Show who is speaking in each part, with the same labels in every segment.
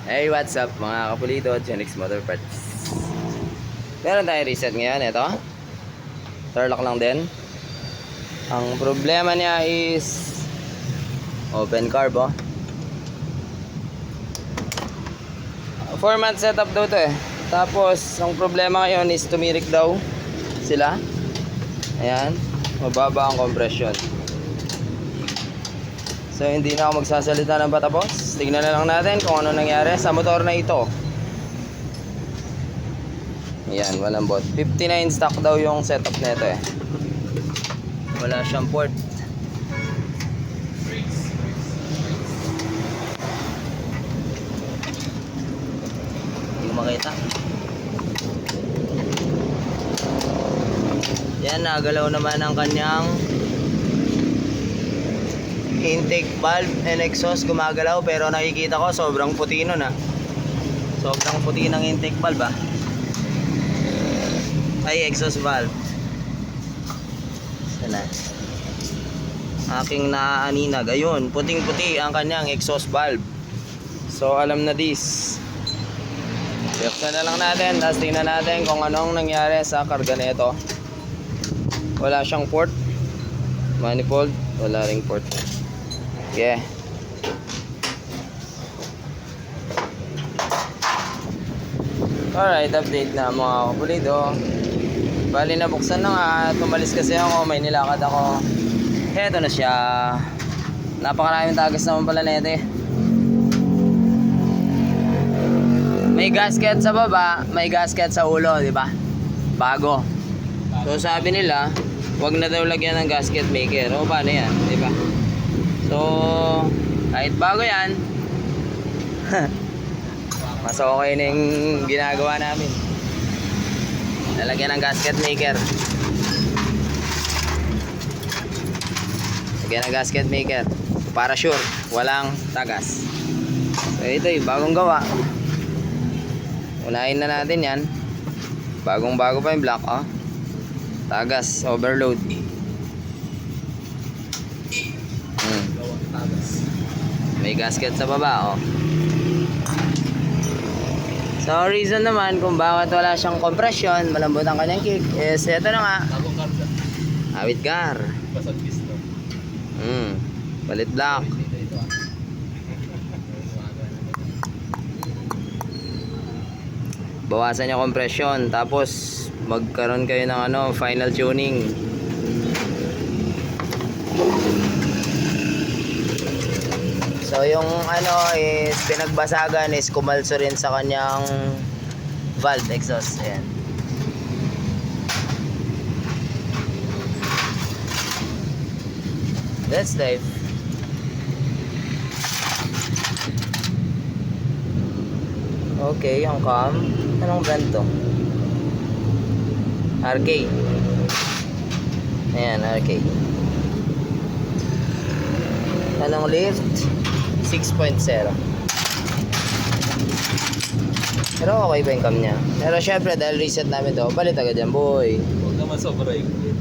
Speaker 1: Hey, what's up mga kapulito, Genix Motor Parts. Meron tayo reset ngayon, ito. Turlock lang din. Ang problema niya is open carb, oh. 4-month setup daw to eh. Tapos, ang problema ngayon is tumirik daw sila. Ayan, mababa ang compression. So hindi na ako magsasalita ng patapos. Tignan na lang natin kung ano nangyari sa motor na ito. Yan, walang bot. 59 stock daw yung setup nito eh. Wala siyang port. Hindi ko makita. Yan, nagalaw naman ang kanyang intake valve and exhaust, gumagalaw, pero nakikita ko sobrang puti nun ah. Sobrang puti ng intake valve ah. Ay, exhaust valve. Sana aking naaaninag. Ayun, puting puti ang kanyang exhaust valve. So alam na this. Buksan na lang natin, tapos tingnan natin kung anong nangyari sa karga nito. Wala siyang port. Manifold, wala ring port. Yeah. Alright, update na mga kapulito. Bali nabuksan na nga. Tumalis kasi ako, may nilakad ako. Heto na siya. Napakaraming tagas naman pala na ito eh. May gasket sa baba, may gasket sa ulo, di ba? Bago. So sabi nila, wag na daw lagyan ng gasket maker. O paano yan, di ba? So, kahit bago yan, mas okay na yung ginagawa namin. Lalagyan ng gasket maker. Lagyan ng gasket maker para sure, walang tagas. So, ito yung bagong gawa. Unahin na natin yan. Bagong bago pa yung block, oh. Tagas, overload. May gasket sa baba, oh. So reason naman kung bakit wala siyang compression, malambot ang kanyang kick, is eto na nga. Awit gar. Palit block. Bawasan yung compression, tapos magkaroon kayo ng final tuning. So yung is pinagbasagan is kumalso rin sa kanyang valve exhaust. Ayan. That's life. Okay, yung cam. Anong brand to? RK. Ayan, RK. Anong lift? 6.0. Pero okay pa yung cam niya. Pero syempre dahil reset namin to, palit agad yan boy.
Speaker 2: Huwag naman sobrang higpit.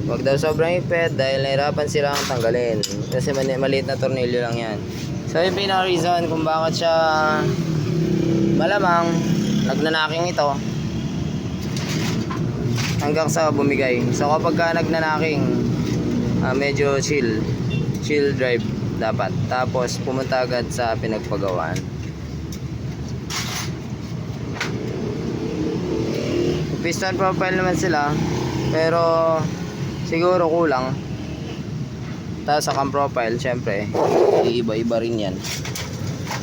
Speaker 1: Huwag daw sobrang higpit dahil nahirapan silang tanggalin. Kasi maliit na tornilyo lang yan. So yung pinaka reason kung bakit siya malamang nagnanaking ito hanggang sa bumigay. So kapag ka nagnanaking, medyo chill drive dapat. Tapos pumunta agad sa pinagpagawaan. Piston profile naman sila, pero siguro kulang. Tapos sa cam profile, syempre iiba-iba rin yan.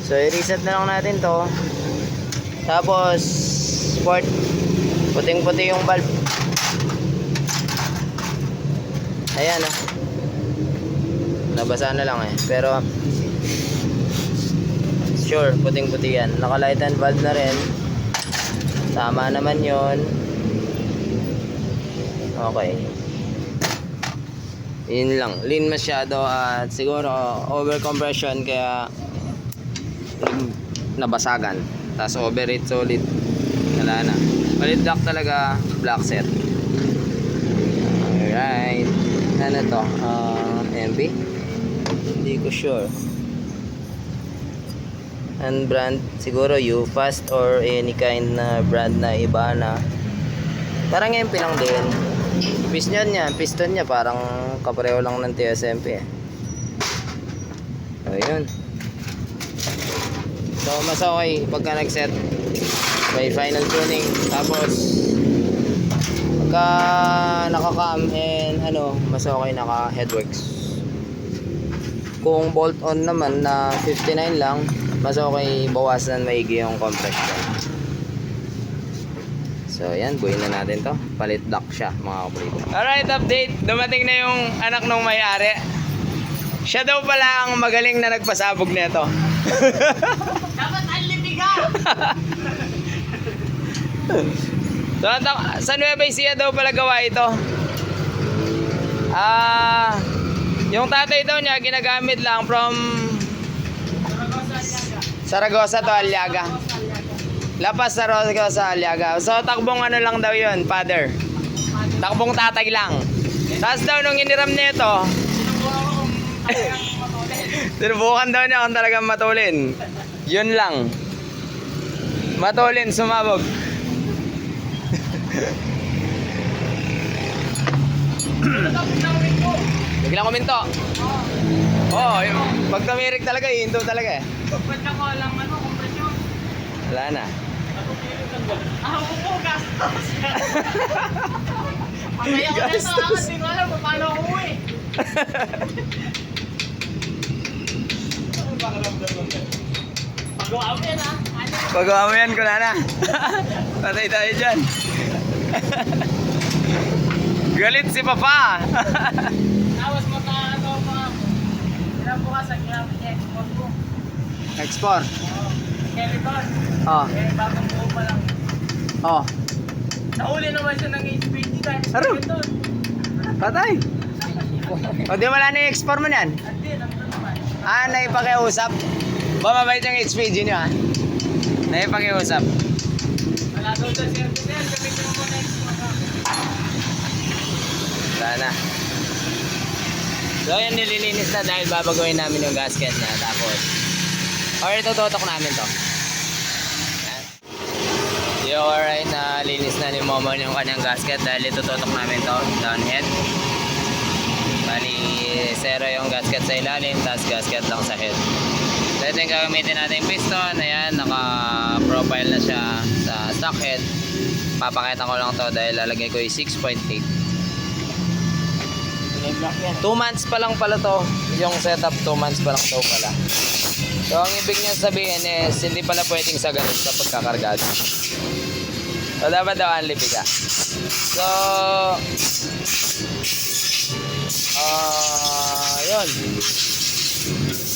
Speaker 1: So i-reset na lang natin to. Tapos port, puting-puti yung valve. Ayan oh. Nabasa na lang eh, pero sure, puting-puti yan. Naka-light and valve na rin. Tama naman yon. Okay. Yun lang, lean masyado at siguro over compression kaya nabasagan. Tapos overheat solid. Wala na. Palit block talaga, block set. Alright. Ano to? MB? Hindi ko sure. And brand, siguro UFast or any kind na brand na iba na parang MP lang din. Piston niya parang kapareho lang ng TSMP eh. Ayun. So mas okay pagka nag-set by final tuning, tapos pagka naka-cam and mas okay naka headworks. Kung bolt on naman na 59 lang, mas okay bawasan maigi yung compression. So yan, buuin na natin to. Palit block siya mga kaprito. Alright, update. Dumating na yung anak ng may-ari. Siya daw pala ang magaling na nagpasabog nito.
Speaker 2: Dapat anlibiga!
Speaker 1: So, sa Nueva Ecija daw pala gawa ito. Yung tatay daw niya ginagamit lang from Saragosa to Aliaga. Lapas Saragosa Aliaga. So takbong lang daw yun, father. Takbong tatay lang. Tapos daw nung iniram nito, sinubukan daw niya kung talagang matulin. Yun lang. Matulin, sumabog. Biglang kuminto. Oo, pag tumirik talaga, hinto talaga eh.
Speaker 2: Ba't ako lang kompresyon?
Speaker 1: Wala na.
Speaker 2: Ako po, gastos. Pagkaya ko na ito, hindi ko alam kung paano ako uwi. Pagawa mo yan ha?
Speaker 1: Pagawa mo yan, kunana. Patay tayo dyan. Galit si Papa.
Speaker 2: Tapos makaano pa. Ilang bukas ang i-export ko.
Speaker 1: Export.
Speaker 2: Skeleton.
Speaker 1: Oh.
Speaker 2: Eh, bagong buo pa lang.
Speaker 1: Oh.
Speaker 2: Nahuli naman siya ng HPG dahil sa
Speaker 1: Aro.
Speaker 2: skeleton.
Speaker 1: Patay. O di wala na yung export mo yan.
Speaker 2: Hindi, nandun naman.
Speaker 1: Naipakiusap. Bumabait yung HPG nyo ha. Naipakiusap.
Speaker 2: Wala daw sa service yan. Gamitin mo muna export ha.
Speaker 1: Wala na. So yan, nililinis na dahil babagawin namin yung gasket niya. Tapos, or itututok namin to. Yan. Yung alright, na linis na ni Momo yung kanyang gasket dahil itututok namin to. Downhead. Bali, zero yung gasket sa ilalim, tapos gasket lang sa head. So ito yung gagamitin natin yung piston. Ayan, naka-profile na siya sa stock head. Papakita ko lang to dahil lalagay ko yung 6.8. 2 months pa lang pala to. Yung setup 2 months pa lang to pala. So ang ibig niya sabihin is hindi pala pwedeng sa ganun sa pagkakargado. So dapat daw unlipi ka. So yun.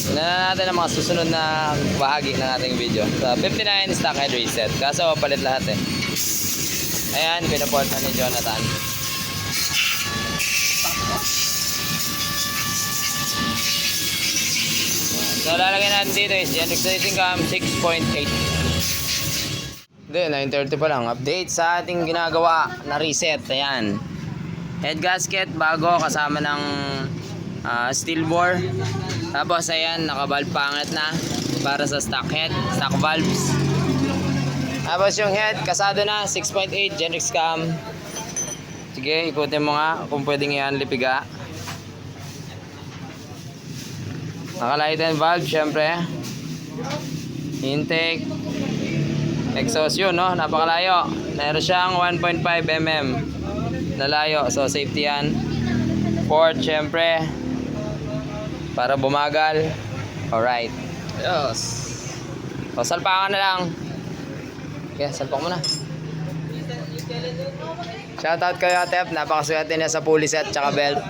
Speaker 1: Tignan na natin ang mga susunod na bahagi ng ating video. So 59 stock head reset. Kaso palit lahat eh. Ayan, pinaport na ni Jonathan. So lalagyan natin dito is Gentrix Racing Cam 6.8. Hindi, 9:30 pa lang. Update sa ating ginagawa na reset. Ayan. Head gasket bago kasama ng steel bore. Tapos ayan, naka-valve pangat na para sa stock head, stock valves. Tapos yung head kasado na 6.8 Gentrix Cam. Sige, ikutin mo nga kung pwedeng i-unlipiga. Naka-light and valve, syempre. Intake. Exhaust yun, no? Napakalayo. Meron siyang 1.5 mm na layo. So, safety yan. Port, syempre. Para bumagal. Alright. Yes. So, salpakan na lang. Okay, salpak mo na. Shoutout kayo, Atep. Napakaswerte niya sa pulley set tsaka belt.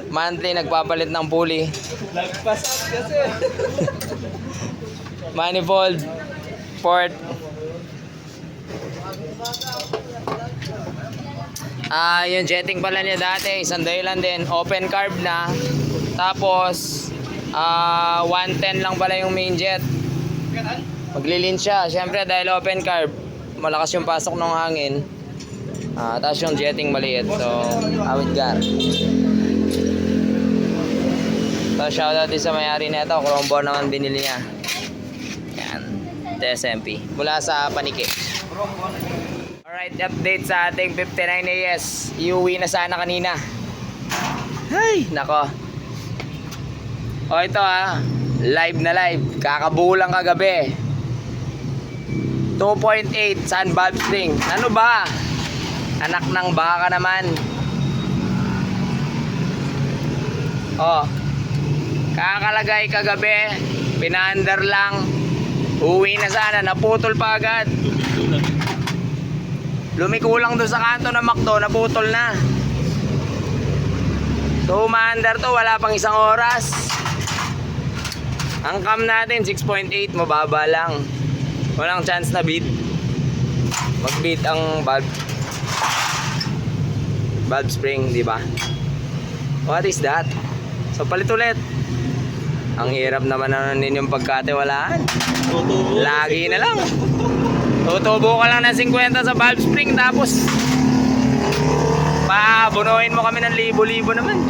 Speaker 1: Monthly nagpapalit ng pulley.
Speaker 2: Nagpasap kasi.
Speaker 1: Manifold, port. Yung jetting pala niya dati, isang dahilan din. Open carb na. Tapos 110 lang pala yung main jet. Maglilin siya. Siyempre dahil open carb, malakas yung pasok ng hangin. Tapos yung jetting maliit. So, awit gar. So, shoutout din sa may-ari nito. Chrome bore naman binili niya. Yan. TSMP. Mula sa Paniki. Alright, update sa ating 59 AS. Iuwi na sana kanina. Ay, nako. O ito live na live. Kakabulang kagabi. 2.8 Sun Valve Spring. Ano ba? Anak ng baka naman. Oh. Kakalagay kagabi. Pinaandar lang. Uwi na sana. Naputol pa agad. Lumikulang doon sa kanto ng McDo. Naputol na. So umaandar to. Wala pang isang oras. Ang cam natin 6.8. Mababa lang. Walang chance na beat. Mag-beat ang valve spring, di ba? What is that? So palit ulit. Ang hirap naman na ninyong pagkatiwalaan. Lagi na lang. Tutubo ka lang ng 50 sa valve spring tapos pabunuhin mo kami ng libo-libo naman.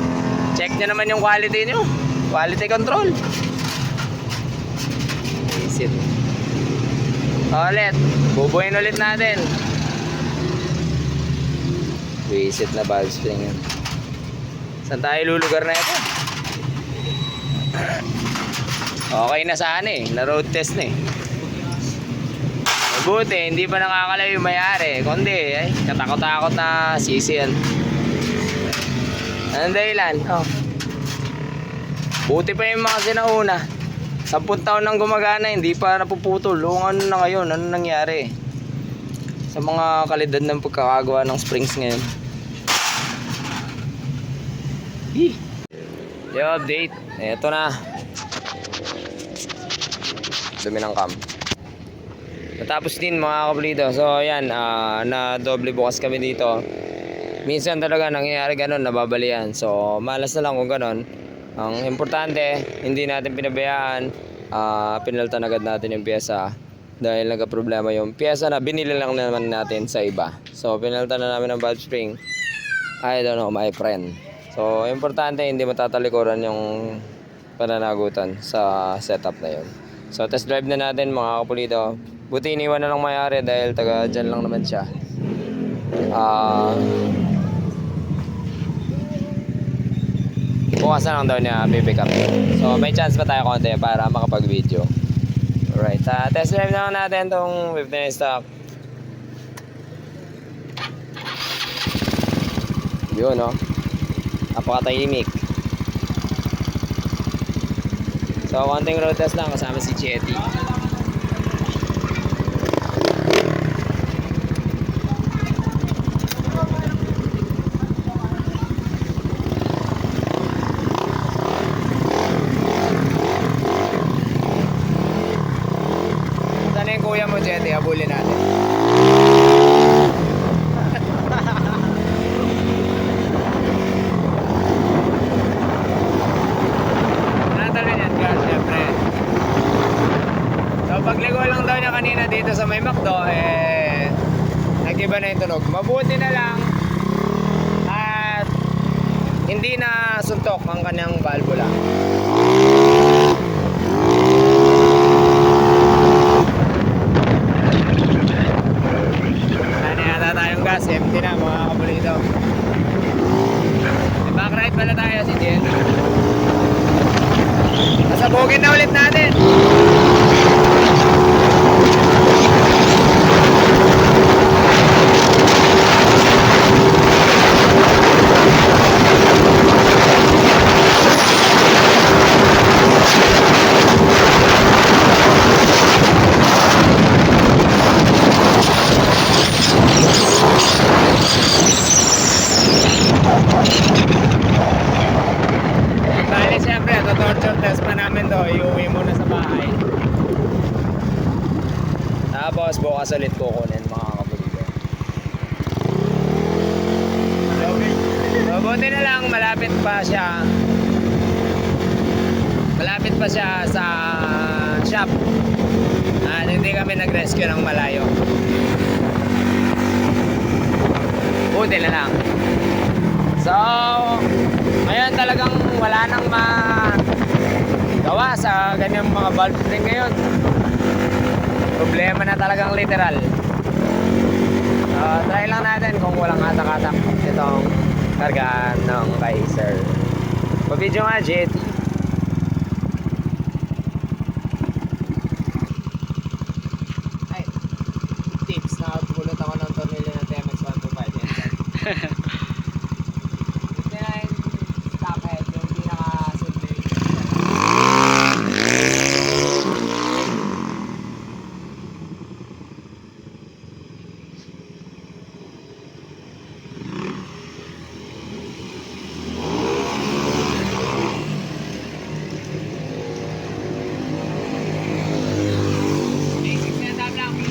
Speaker 1: Check nyo naman yung quality nyo. Quality control. Visit. Ulit. Bubuhin ulit natin. Visit na valve spring yun. Saan tayo lulugar na ito? Okay na sana na road test na Mabuti, hindi pa nakakalayo yung may-ari. Kundi, katakot-takot na sisi yan. Anong dahilan? Buti pa yung mga sinauna. 10 taon nang gumagana, hindi pa napuputol. Ano na ngayon? Ano nangyari? Sa mga kalidad ng pagkakagawa ng springs ngayon. Yung update. Ito na. Dumi ng cam. Natapos din mga kapulido. So ayan, na doble bukas kami dito. Minsan talaga nangyayari ganun, nababalian. So malas na lang kung ganun. Ang importante, hindi natin pinabayaan. Pinalitan agad natin yung pyesa. Dahil nagka-problema yung pyesa na binili lang naman natin sa iba. So pinalitan na namin ng valve spring. I don't know, my friend. So importante, hindi matatalikuran yung pananagutan sa setup na yun. So test drive na natin mga kapulido. Buti iniwan na lang may-ari dahil taga dyan lang naman siya. Bukas na lang daw niya pipick up. So may chance pa tayo konti para makapag-video. Alright, test drive na lang natin itong 15 stock. Yun napakatahimik. So konting road test lang kasama si Chetty. Kuya mo, Jetty, habulin natin. Natalin yan, guys, syempre. So, pagligo lang daw niya kanina dito sa may McDo, nag-iba na yung tunog. Mabuti na lang at hindi na suntok ang kanyang valvula. Gas, empty na mga kapulido. Back right pala tayo si Jen. Pasabugin na ulit natin. Bali siyempre, torture test pa namin to. Iuwi muna sa bahay. Tapos bukas ulit kukunin mga kapulido. So buti na lang malapit pa siya sa shop. At hindi kami nag-rescue ng malayo. Buti na lang. So ngayon talagang wala nang magawa sa ganyang mga valve spring ngayon. Problema na talagang literal. Try lang natin kung walang hatak-hatak itong kargaan ng Kaiser. Pa-video nga, Jet. Ay, tips na pulot ako ng tornilyo ng TMX 125. Ito na yung stock head, yung pinaka-simple. Basic na tabla ako.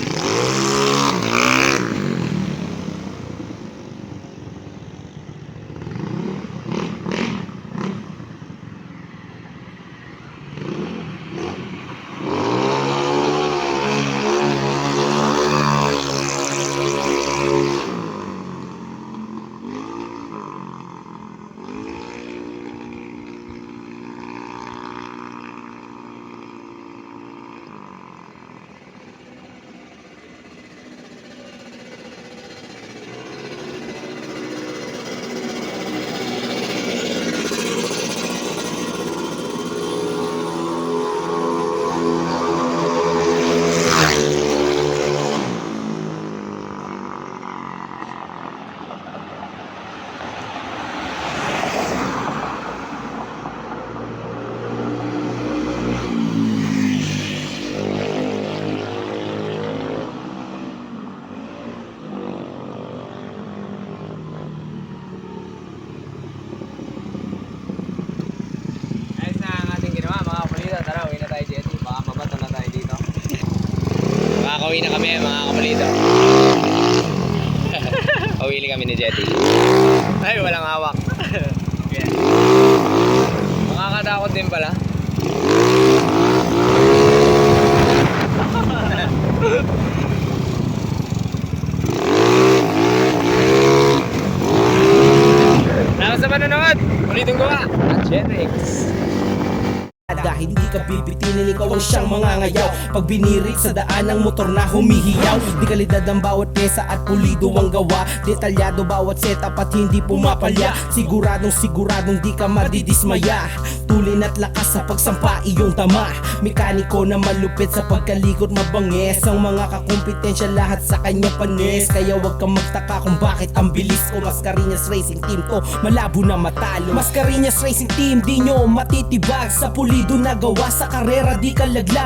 Speaker 1: Ayos na ang ating ginawa mga kapalito. Tara, uwi na tayo, Jetty. Baka mabato na tayo dito. Makakauwi na kami mga kapalito. Pawili kami ni Jetty. Ay, walang hawak. Yeah. Makakatakot din pala. Salamat sa panonood. Ulitin ko nga. At Jetix.
Speaker 3: Dahil hindi ka bibitinin, ikaw ang siyang mangangayaw. Pag binirit sa daan ng motor na humihiyaw, di kalidad ang bawat pyesa at pulido ang gawa. Detalyado bawat setup at hindi pumapalya. Siguradong di ka madidismaya. Tulin at lakas sa pagsampa iyong tama. Mekaniko na malupit sa pagkalikot mabanges. Ang mga kakumpetensya lahat sa kanya panes. Kaya wag kang magtaka kung bakit ang bilis ko. Mascareñas Racing Team to malabo na matalo. Mascareñas Racing Team, di nyo matitibag. Sa pulido na gawa sa karera di ka laglag.